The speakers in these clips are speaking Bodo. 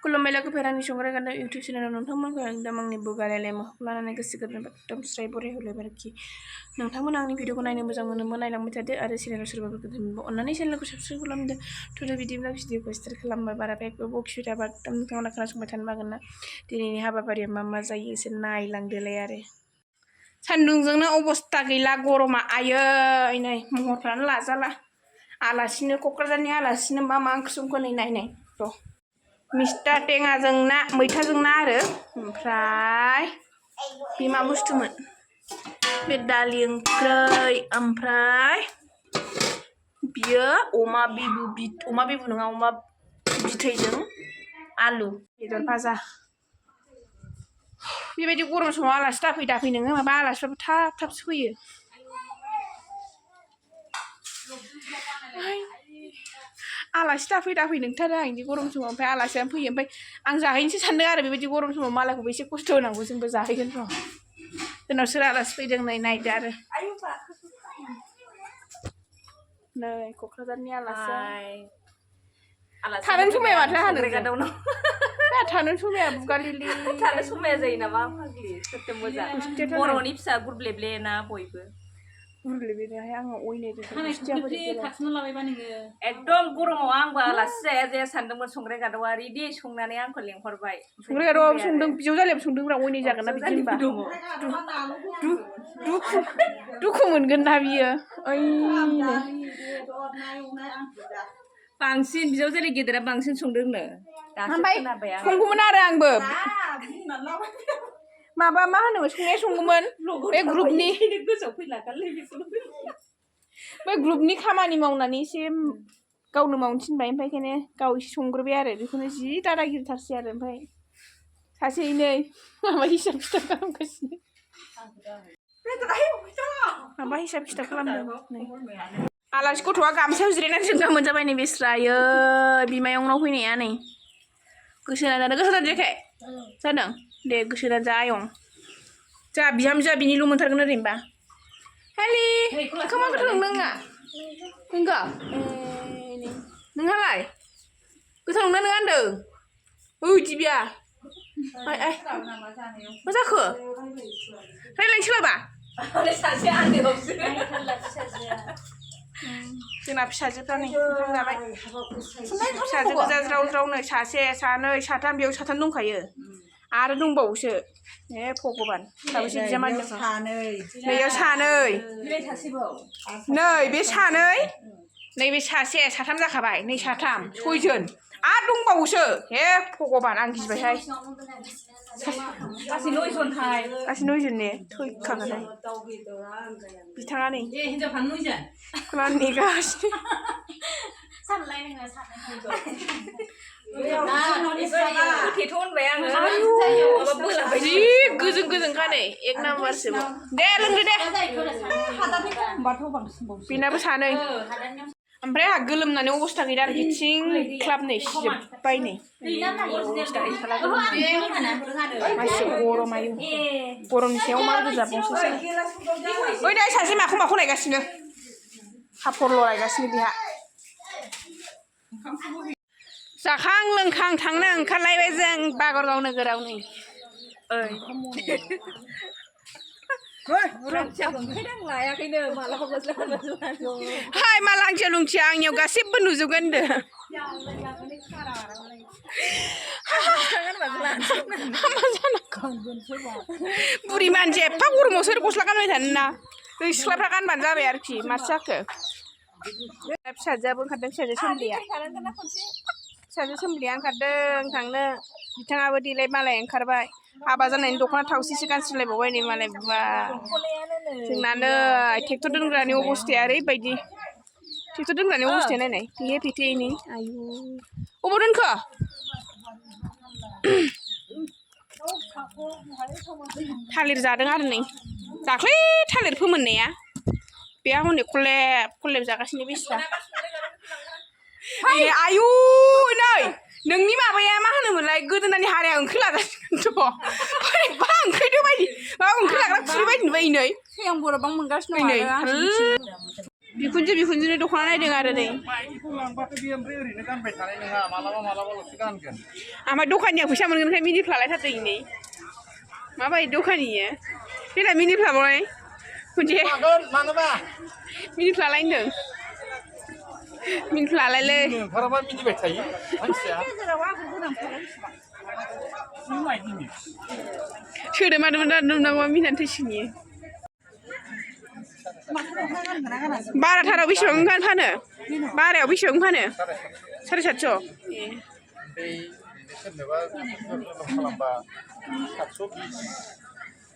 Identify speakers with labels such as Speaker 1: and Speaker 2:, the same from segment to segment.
Speaker 1: खुलुमबाय लोगोफोर संग्रा गानदा इउटुब चेनेलाव नोंथांमोनखौ आं दामांनि बुगालायलाय मोखां लानानै गोसो गोरबोनिफ्राय एकदम स्राय बराय होलायबाय आरोखि नोंथांमोना आंनि भिडिअखौ नायनो मोजां मोनोमोन नायलांबाय थादो आरो चेनेलाव सोरबाफोर गोदान अननानै चेनेलखौ साबस्क्राइब खालामदो थुदो बिदिब्ला भिडिअखौ स्टार्ट खालामबाय बारा बक्सि थाबा एकदम नोंथांमोना खोनासंबाय थानो हागोन ना दिनैनि हाबाफारिया मा जायो एसे नायलांदोलाय आरो सान्दुंजोंनो अबस्था गैला गरमा आयै नै महरफ्रानो लाजाला आलासिनो क'क्राझारनि आलासिनो मा ओंख्रि संखो नै नायनाय र' मिस्टा टेङाजों ना मैथाजों ना आरो ओमफ्राय बे मा बुस्थुमोन बे दालि ओंख्रै ओमफ्राय बियो अमा बिबु नङा अमा बिथैजों आलु बेदर भाजा बेबायदि गरम समाव आलासि दाफै नोङो माबा आलासिफ्राबो थाबसो फैयो आलासि दाफै नोंथारो आं बिदि गरम समाव ओमफ्राय आलासियानो फैयो ओमफ्राय आं जाहैनोसो सानदों आरो बेबायदि गरम समाव मालायखौबो एसे खस्थ' होनांगौ जोंबो जाहैगोन र' जोंनाव सोर आलासि फैदों नै नायदो आरो नै क'क्राझारनि आलासि थानो समाया माथो हानो थानो समाया बुगालिलि
Speaker 2: थानो समाया जायो नामा फाग्लि सोरथो मोजां बर'नि फिसा गुरब्लेब्ले ना बयबो
Speaker 1: गुरब्लेब्लेहाय आङो
Speaker 2: एकदम गरमाव आंबो आलासि जाया सानदोंमोन संग्राय गादावा रेडि संनानै आंखौ लेंहरबाय
Speaker 1: संग्राय गादावाबो संदों बिजावजालियाबो संदोंब्रा अयनाय जागोन ना बिदि होनबा दुखु मोनगोन ना बियो ओइनो
Speaker 2: बांसिन बिजावजालि गेदेरा बांसिन संदोंनो
Speaker 1: ओमफ्राय संगौमोन आरो आंबो माबा मा होनोमोन संनाया संगौमोन बे ग्रुपनि बै ग्रुपनि खामानि मावनानै एसे गावनो मावनो थिनबाय ओमफ्राय बेखायनो गाव एसे संग्रोबाय आरो बेखौनो जि दादागिरिथारसै आरो ओमफ्राय सासेनै माबा हिसाब खिथाब खालामगासिनो माबा हिसाब खिथाब खालामदों आलासि गथ'आ गामसायाव जिरायनानै जोंगा मोनजाबाय नै बेस्रायो बिमायंनाव फैनाया नै गोसो होनानै जादों गोसो होनानै जायाखै जादों दे गोसो होनानै जा आयं जा बिहामजोआ बिनिल' मोनथारगोन ओरैनोबा हेलि खोमा गोथां नोंना नोंगा नोंहालाय गोथां नंना नोंहा होनदों ओइ दिबिया मा जाखो रायलायनो सोलाबा जोंना फिसाजोफ्रा नै ओंखाम जाबाय फिसाजो गोजा ज्रावनो सासे सानै साथाम बेयाव साथाम दंखायो आरो दंबावोसो हे भगबान साबेसे बिजामादै नैयाव सानै नै बे सानै नैबे सासे साथाम जाखाबाय नै साथाम सयजन आरो दंबावोसो हे भगबान आं गिबायहाय
Speaker 2: गासै 9 जनहाय
Speaker 1: गासै 9 जन ने थैखागोनहाय बिथाङा नै नेगासिनो जि गोजोंखा नै 1 नाम्बारसो दे लोंदो दे बेनाबो सानै ओमफ्राय आंहा गोलोमनानै अबस्था गैला आरोखि थिंख्लाब नै सिजोब्बाय नै अबस्था गैखाला मानसि गरम आयु गरमनि सायाव मा गोजाबावसोसै ओइ दा सासे माखौ लायगासिनो हाफरल' लायगासिनो बेहा जाखां लोंखां थांनो ओंखारलायबाय जों बागरगाव नोगोराव नै हाय मा लांथिया लुंथिया आंनियाव गासिबो नुजोबगोन बुरि मानसि एफा गरमाव सोर गस्ला गानबाय थानो ना जों सिख्लाफ्रा गानबानो जाबाय आरोखि माथो जाखो फिसाजोआबो ओंखारदों फिसाजो सोमलिया ओंखारदों थांनो बिथाङाबो देलाय मालाय ओंखारबाय हाबा जानायनि दख'ना थावसिसो गानस्रिलायबावबाय नै मालाय बुवा जोंना नै ट्रेक्टर दोनग्रानि अबस्थाया ओरैबायदि ट्रेक्टर दोनग्रानि अबस्थाया नायनाय फेहे फेथेयैनि आयु अबाव दोनखो थालिर जादों आरो नै दाख्लै थालिर फोमोननाया बेहा हनै खलेब जागासिनो बेसेरा आयु नै नोंनि माबाया मा होनोमोनलाय गोदोनानि हाराया ओंख्रि लागासिनोथ' बोरैबा ओंख्रि लाग्रा खुरै बायदि नुबाय नै
Speaker 2: आं बर'बां मोनगासिनो
Speaker 1: नै बिखुनजोनो दख'ना नायदों आरो नै ओमफ्राय दखानिया फैसा मोनगोनखाय मिनिफ्लालायथारदों नै माबायदि दखानिया देलाय मिनिफ्लाबाय खनसे मिनिफ्लालायदों मिनिफ्लालायलै
Speaker 3: मिनिबाय थायो मानसिया
Speaker 1: सोदोमादोंमोन मिनिनानै थैसिगोन बाराथाराव बेसेबां गान फानो बारायाव बेसेबां फानो 750
Speaker 3: सोरनोबा खालामबा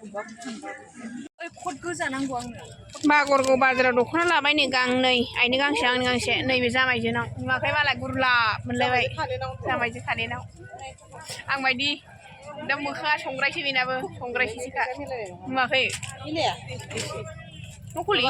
Speaker 3: 720
Speaker 1: बागरगाव बाजाराव दख'ना लाबाय नै गांनै आइनो गांसे आंनो गांसे नैबे जामायजोनाव नुवाखै मालाय गुरलाब मोनलायबाय जामायजो थानायनाव आंबायदि दा मोखाङा संग्रायसो बेनाबो संग्रायसोखा नुवाखै नखलि